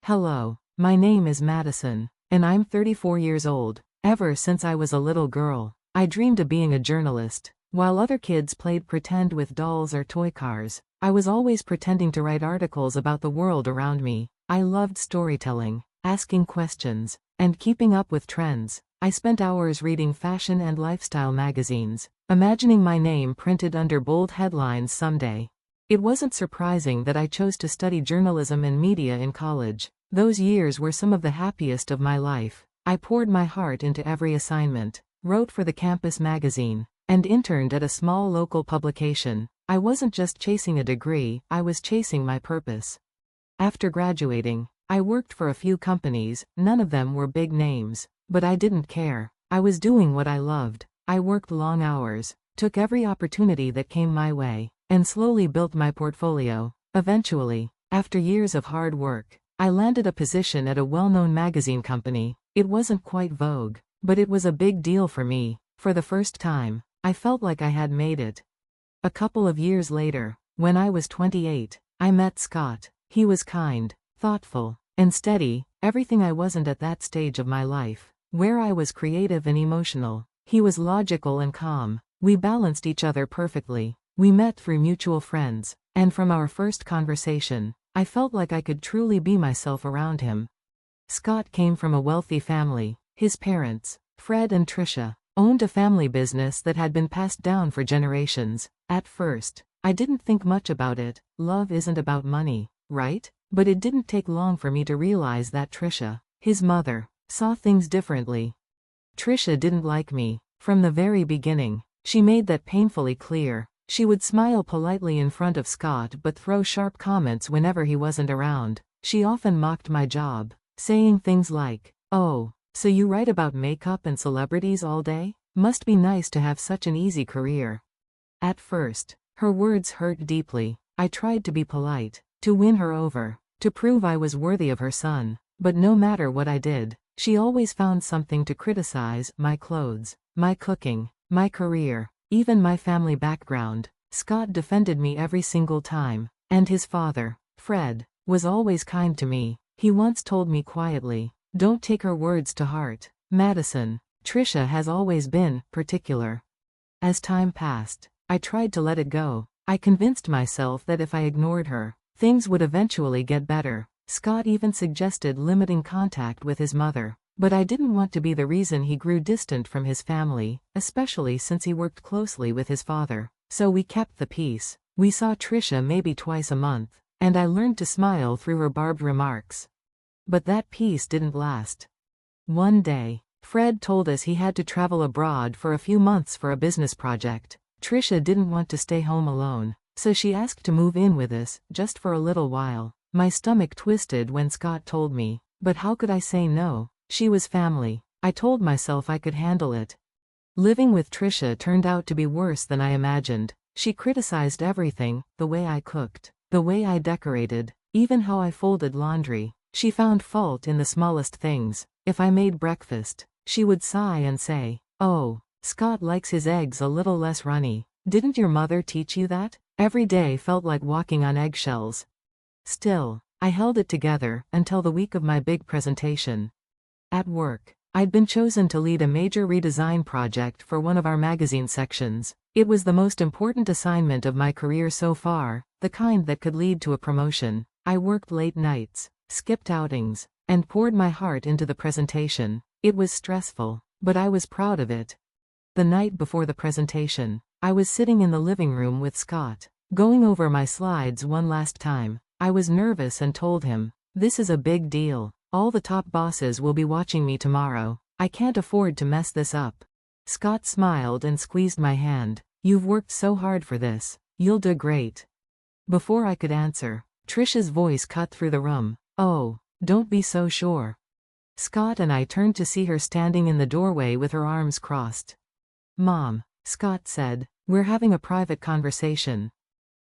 Hello, my name is Madison, and I'm 34 years old. Ever since I was a little girl, I dreamed of being a journalist. While other kids played pretend with dolls or toy cars, I was always pretending to write articles about the world around me. I loved storytelling, asking questions, and keeping up with trends. I spent hours reading fashion and lifestyle magazines, imagining my name printed under bold headlines someday. It wasn't surprising that I chose to study journalism and media in college. Those years were some of the happiest of my life. I poured my heart into every assignment, wrote for the campus magazine, and interned at a small local publication. I wasn't just chasing a degree, I was chasing my purpose. After graduating, I worked for a few companies. None of them were big names, but I didn't care. I was doing what I loved. I worked long hours, took every opportunity that came my way, and slowly built my portfolio. Eventually, after years of hard work, I landed a position at a well-known magazine company. It wasn't quite Vogue, but it was a big deal for me. For the first time, I felt like I had made it. A couple of years later, when I was 28, I met Scott. He was kind, thoughtful, and steady, everything I wasn't at that stage of my life, where I was creative and emotional. He was logical and calm. We balanced each other perfectly. We met through mutual friends, and from our first conversation, I felt like I could truly be myself around him. Scott came from a wealthy family. His parents, Fred and Tricia, owned a family business that had been passed down for generations. At first, I didn't think much about it. Love isn't about money, right? But it didn't take long for me to realize that Tricia, his mother, saw things differently. Tricia didn't like me. From the very beginning, she made that painfully clear. She would smile politely in front of Scott but throw sharp comments whenever he wasn't around. She often mocked my job, saying things like, "Oh, so you write about makeup and celebrities all day? Must be nice to have such an easy career." At first, her words hurt deeply. I tried to be polite, to win her over, to prove I was worthy of her son. But no matter what I did, she always found something to criticize: my clothes, my cooking, my career, even my family background. Scott defended me every single time. And his father, Fred, was always kind to me. He once told me quietly, "Don't take her words to heart, Madison. Tricia has always been particular." As time passed, I tried to let it go. I convinced myself that if I ignored her, things would eventually get better. Scott even suggested limiting contact with his mother. But I didn't want to be the reason he grew distant from his family, especially since he worked closely with his father. So we kept the peace. We saw Tricia maybe twice a month, and I learned to smile through her barbed remarks. But that peace didn't last. One day, Fred told us he had to travel abroad for a few months for a business project. Tricia didn't want to stay home alone, so she asked to move in with us, just for a little while. My stomach twisted when Scott told me, but how could I say no? She was family. I told myself I could handle it. Living with Tricia turned out to be worse than I imagined. She criticized everything: the way I cooked, the way I decorated, even how I folded laundry. She found fault in the smallest things. If I made breakfast, she would sigh and say, "Oh, Scott likes his eggs a little less runny. Didn't your mother teach you that?" Every day felt like walking on eggshells. Still, I held it together until the week of my big presentation. At work, I'd been chosen to lead a major redesign project for one of our magazine sections. It was the most important assignment of my career so far, the kind that could lead to a promotion. I worked late nights, skipped outings, and poured my heart into the presentation. It was stressful, but I was proud of it. The night before the presentation, I was sitting in the living room with Scott, going over my slides one last time. I was nervous and told him, "This is a big deal. All the top bosses will be watching me tomorrow. I can't afford to mess this up." Scott smiled and squeezed my hand. "You've worked so hard for this. You'll do great." Before I could answer, Tricia's voice cut through the room. "Oh, don't be so sure." Scott and I turned to see her standing in the doorway with her arms crossed. "Mom," Scott said, "we're having a private conversation."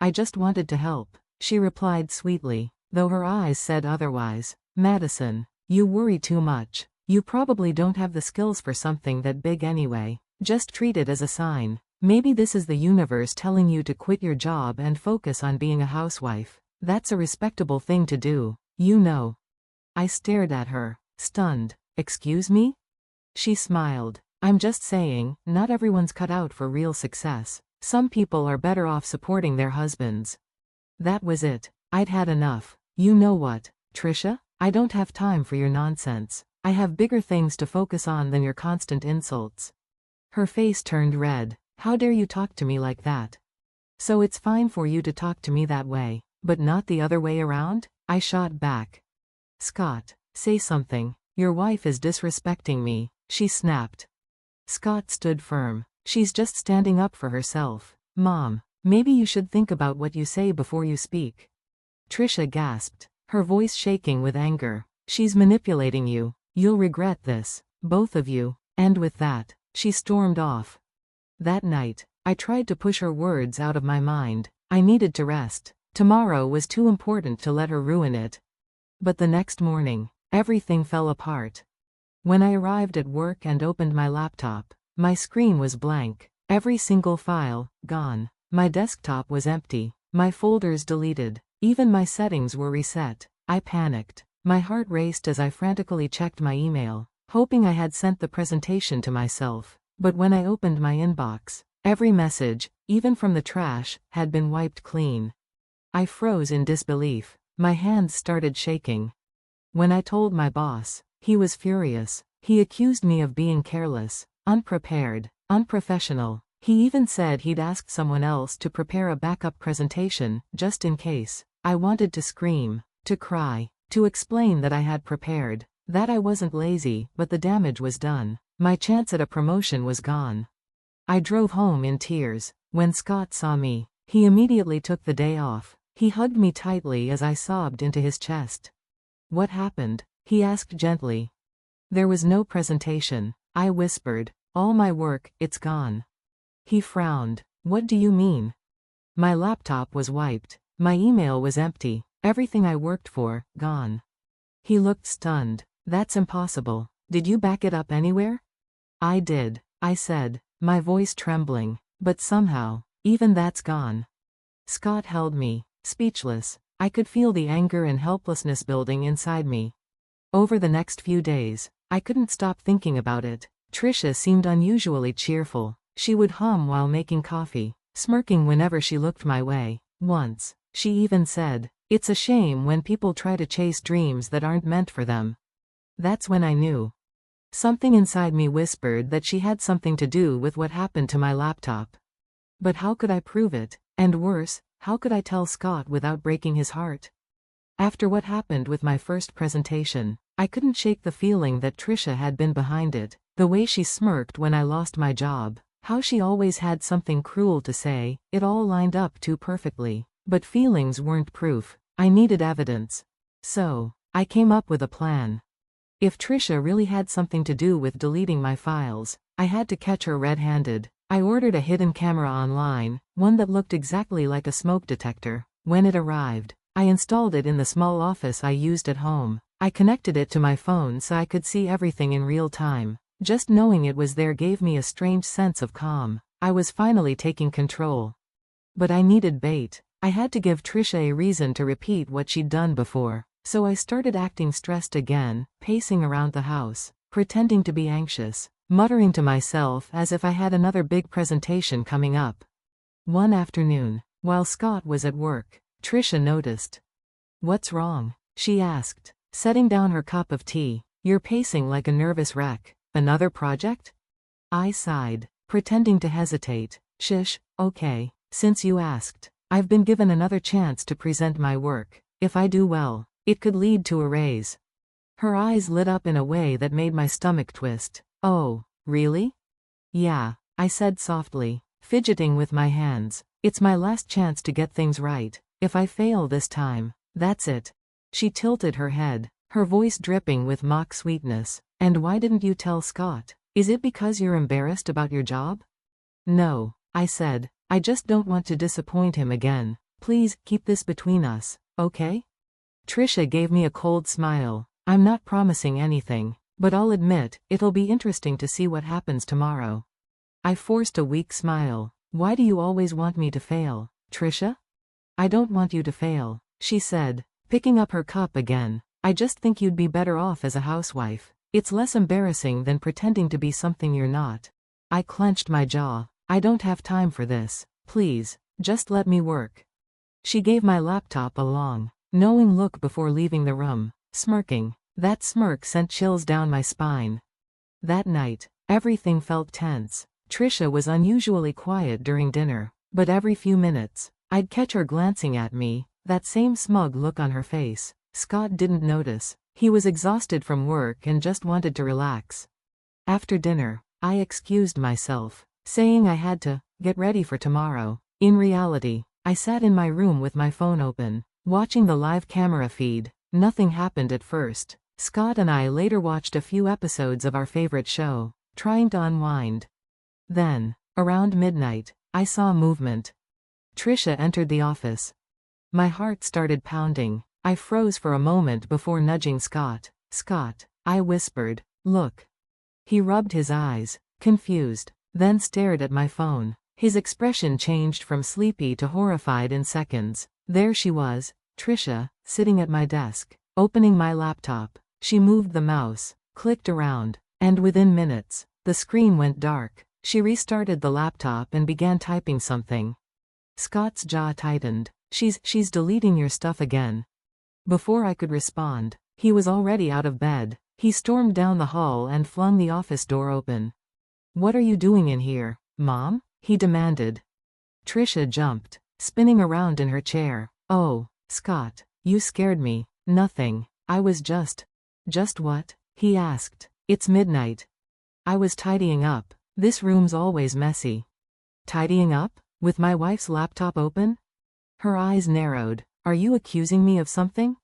"I just wanted to help," she replied sweetly, though her eyes said otherwise. "Madison, you worry too much. You probably don't have the skills for something that big anyway. Just treat it as a sign. Maybe this is the universe telling you to quit your job and focus on being a housewife. That's a respectable thing to do, you know." I stared at her, stunned. Excuse me? She smiled. I'm just saying, not everyone's cut out for real success. Some people are better off supporting their husbands. That was it. I'd had enough. You know what, Trisha? I don't have time for your nonsense. I have bigger things to focus on than your constant insults. Her face turned red. How dare you talk to me like that? So it's fine for you to talk to me that way, but not the other way around? I shot back. Scott, say something. Your wife is disrespecting me, she snapped. Scott stood firm. She's just standing up for herself. Mom, maybe you should think about what you say before you speak. Trisha gasped, her voice shaking with anger. She's manipulating you. You'll regret this, both of you. And with that, she stormed off. That night, I tried to push her words out of my mind. I needed to rest. Tomorrow was too important to let her ruin it. But the next morning, everything fell apart. When I arrived at work and opened my laptop, my screen was blank. Every single file, gone. My desktop was empty. My folders deleted. Even my settings were reset. I panicked. My heart raced as I frantically checked my email, hoping I had sent the presentation to myself. But when I opened my inbox, every message, even from the trash, had been wiped clean. I froze in disbelief. My hands started shaking. When I told my boss, he was furious. He accused me of being careless, unprepared, unprofessional. He even said he'd asked someone else to prepare a backup presentation, just in case. I wanted to scream, to cry, to explain that I had prepared, that I wasn't lazy, but the damage was done. My chance at a promotion was gone. I drove home in tears. When Scott saw me, he immediately took the day off. He hugged me tightly as I sobbed into his chest. What happened? He asked gently. There was no presentation, I whispered. All my work, it's gone. He frowned. What do you mean? My laptop was wiped. My email was empty. Everything I worked for, gone. He looked stunned. That's impossible. Did you back it up anywhere? I did, I said, my voice trembling. But somehow, even that's gone. Scott held me, speechless. I could feel the anger and helplessness building inside me. Over the next few days, I couldn't stop thinking about it. Trisha seemed unusually cheerful. She would hum while making coffee, smirking whenever she looked my way. Once, she even said, "It's a shame when people try to chase dreams that aren't meant for them." That's when I knew. Something inside me whispered that she had something to do with what happened to my laptop. But how could I prove it? And worse, how could I tell Scott without breaking his heart? After what happened with my first presentation, I couldn't shake the feeling that Trisha had been behind it. The way she smirked when I lost my job, how she always had something cruel to say, it all lined up too perfectly. But feelings weren't proof. I needed evidence. So, I came up with a plan. If Trisha really had something to do with deleting my files, I had to catch her red-handed. I ordered a hidden camera online, one that looked exactly like a smoke detector. When it arrived, I installed it in the small office I used at home. I connected it to my phone so I could see everything in real time. Just knowing it was there gave me a strange sense of calm. I was finally taking control. But I needed bait. I had to give Trisha a reason to repeat what she'd done before. So I started acting stressed again, pacing around the house, pretending to be anxious, muttering to myself as if I had another big presentation coming up. One afternoon, while Scott was at work, Trisha noticed. "What's wrong?" she asked, setting down her cup of tea. "You're pacing like a nervous wreck. Another project?" I sighed, pretending to hesitate. "Shish, okay, since you asked. I've been given another chance to present my work. If I do well, it could lead to a raise." Her eyes lit up in a way that made my stomach twist. "Oh, really?" "Yeah," I said softly, fidgeting with my hands. "It's my last chance to get things right. If I fail this time, that's it." She tilted her head, her voice dripping with mock sweetness. "And why didn't you tell Scott? Is it because you're embarrassed about your job?" "No," I said. "I just don't want to disappoint him again. Please, keep this between us, okay?" Trisha gave me a cold smile. "I'm not promising anything, but I'll admit, it'll be interesting to see what happens tomorrow." I forced a weak smile. "Why do you always want me to fail, Trisha?" "I don't want you to fail," she said, picking up her cup again. I just think you'd be better off as a housewife. It's less embarrassing than pretending to be something you're not. I clenched my jaw. I don't have time for this. Please, just let me work. She gave my laptop a long, knowing look before leaving the room, smirking. That smirk sent chills down my spine. That night, everything felt tense. Trisha was unusually quiet during dinner, but every few minutes, I'd catch her glancing at me, that same smug look on her face. Scott didn't notice. He was exhausted from work and just wanted to relax. After dinner, I excused myself, saying I had to get ready for tomorrow. In reality, I sat in my room with my phone open, watching the live camera feed. Nothing happened at first. Scott and I later watched a few episodes of our favorite show, trying to unwind. Then, around midnight, I saw movement. Trisha entered the office. My heart started pounding. I froze for a moment before nudging Scott. Scott, I whispered, look. He rubbed his eyes, confused, then stared at my phone. His expression changed from sleepy to horrified in seconds. There she was, Trisha, sitting at my desk, opening my laptop. She moved the mouse, clicked around, and within minutes, the screen went dark. She restarted the laptop and began typing something. Scott's jaw tightened. She's deleting your stuff again. Before I could respond, he was already out of bed. He stormed down the hall and flung the office door open. What are you doing in here, Mom? He demanded. Trisha jumped, spinning around in her chair. Oh, Scott, you scared me. Nothing. I was just what? He asked. It's midnight. I was tidying up. This room's always messy. Tidying up? With my wife's laptop open? Her eyes narrowed. Are you accusing me of something?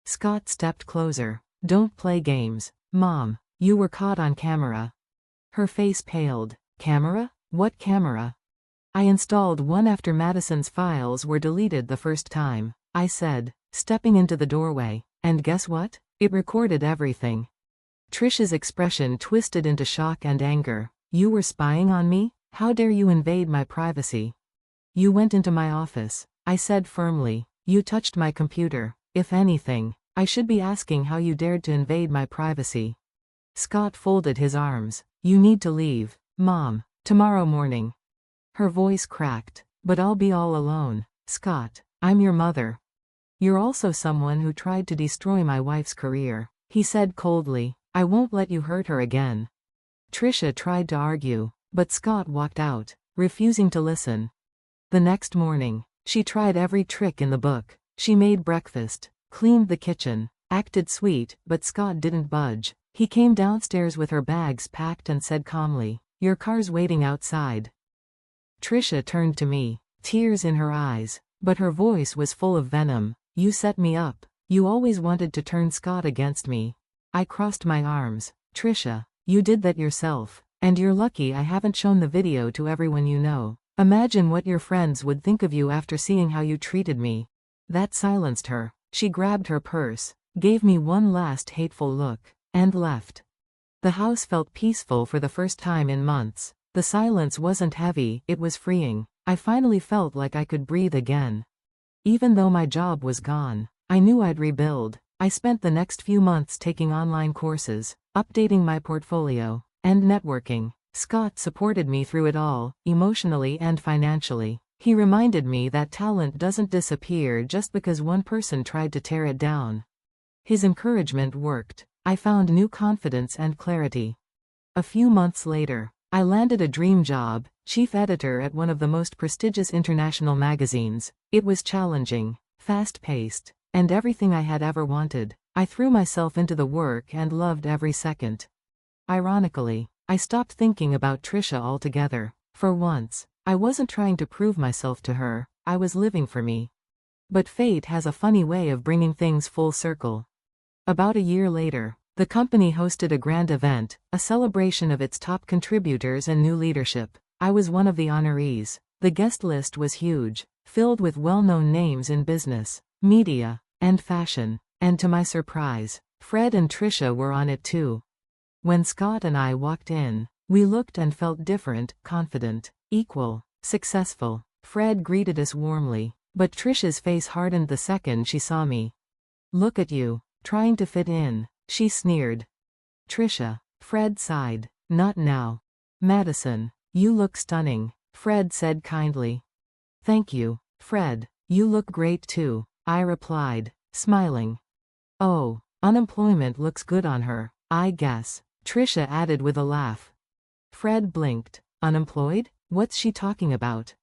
Scott stepped closer. Don't play games, Mom. You were caught on camera. Her face paled. Camera? What camera? I installed one after Madison's files were deleted the first time, I said, stepping into the doorway. And guess what? It recorded everything. Trisha's expression twisted into shock and anger. You were spying on me? How dare you invade my privacy? You went into my office, I said firmly. You touched my computer. If anything, I should be asking how you dared to invade my privacy. Scott folded his arms. You need to leave, Mom, tomorrow morning. Her voice cracked. But I'll be all alone. Scott, I'm your mother. You're also someone who tried to destroy my wife's career, he said coldly. I won't let you hurt her again. Trisha tried to argue, but Scott walked out, refusing to listen. The next morning, she tried every trick in the book. She made breakfast, cleaned the kitchen, acted sweet, but Scott didn't budge. He came downstairs with her bags packed and said calmly, your car's waiting outside. Trisha turned to me, tears in her eyes, but her voice was full of venom. You set me up. You always wanted to turn Scott against me. I crossed my arms. Trisha, you did that yourself, and you're lucky I haven't shown the video to everyone you know. Imagine what your friends would think of you after seeing how you treated me. That silenced her. She grabbed her purse, gave me one last hateful look, and left. The house felt peaceful for the first time in months. The silence wasn't heavy, it was freeing. I finally felt like I could breathe again. Even though my job was gone, I knew I'd rebuild. I spent the next few months taking online courses, updating my portfolio, and networking. Scott supported me through it all, emotionally and financially. He reminded me that talent doesn't disappear just because one person tried to tear it down. His encouragement worked. I found new confidence and clarity. A few months later, I landed a dream job, chief editor at one of the most prestigious international magazines. It was challenging, fast-paced, and everything I had ever wanted. I threw myself into the work and loved every second. Ironically, I stopped thinking about Trisha altogether. For once, I wasn't trying to prove myself to her, I was living for me. But fate has a funny way of bringing things full circle. About a year later, the company hosted a grand event, a celebration of its top contributors and new leadership. I was one of the honorees. The guest list was huge, filled with well-known names in business, media, and fashion. And to my surprise, Fred and Trisha were on it too. When Scott and I walked in, we looked and felt different, confident, equal, successful. Fred greeted us warmly, but Trisha's face hardened the second she saw me. Look at you, Trying to fit in, she sneered. Trisha. Fred sighed. Not now. Madison. You look stunning, Fred said kindly. Thank you, Fred. You look great too, I replied, smiling. Oh, unemployment looks good on her, I guess, Trisha added with a laugh. Fred blinked. Unemployed? What's she talking about?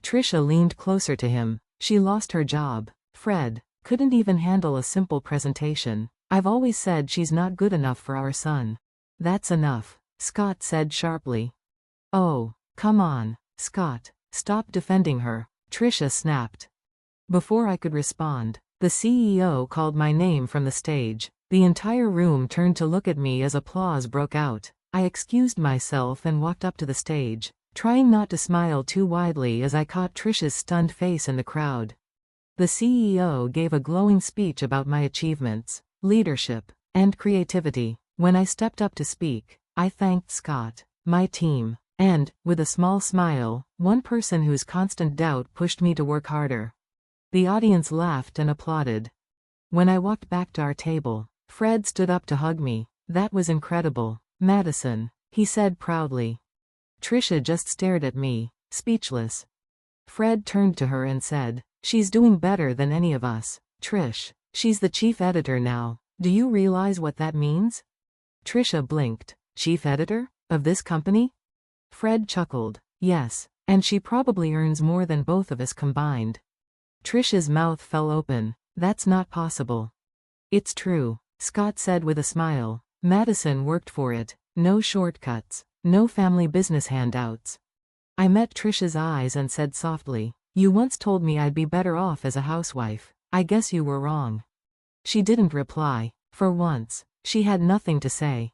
Trisha leaned closer to him. She lost her job. Fred couldn't even handle a simple presentation. I've always said she's not good enough for our son. That's enough, Scott said sharply. Oh, come on, Scott. Stop defending her, Trisha snapped. Before I could respond, the CEO called my name from the stage. The entire room turned to look at me as applause broke out. I excused myself and walked up to the stage, trying not to smile too widely as I caught Trisha's stunned face in the crowd. The CEO gave a glowing speech about my achievements, leadership, and creativity. When I stepped up to speak, I thanked Scott, my team, and, with a small smile, one person whose constant doubt pushed me to work harder. The audience laughed and applauded. When I walked back to our table, Fred stood up to hug me. That was incredible, Madison, he said proudly. Trisha just stared at me, speechless. Fred turned to her and said, "She's doing better than any of us, Trish. She's the chief editor now. Do you realize what that means?" Trisha blinked. Chief editor? Of this company? Fred chuckled. Yes, and she probably earns more than both of us combined. Trisha's mouth fell open. That's not possible. It's true, Scott said with a smile. Madison worked for it. No shortcuts. No family business handouts. I met Trisha's eyes and said softly, "You once told me I'd be better off as a housewife. I guess you were wrong." She didn't reply. For once, she had nothing to say.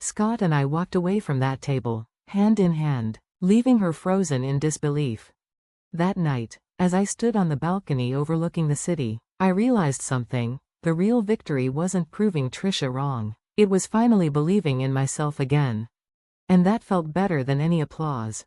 Scott and I walked away from that table, hand in hand, leaving her frozen in disbelief. That night, as I stood on the balcony overlooking the city, I realized something. The real victory wasn't proving Trisha wrong. It was finally believing in myself again. And that felt better than any applause.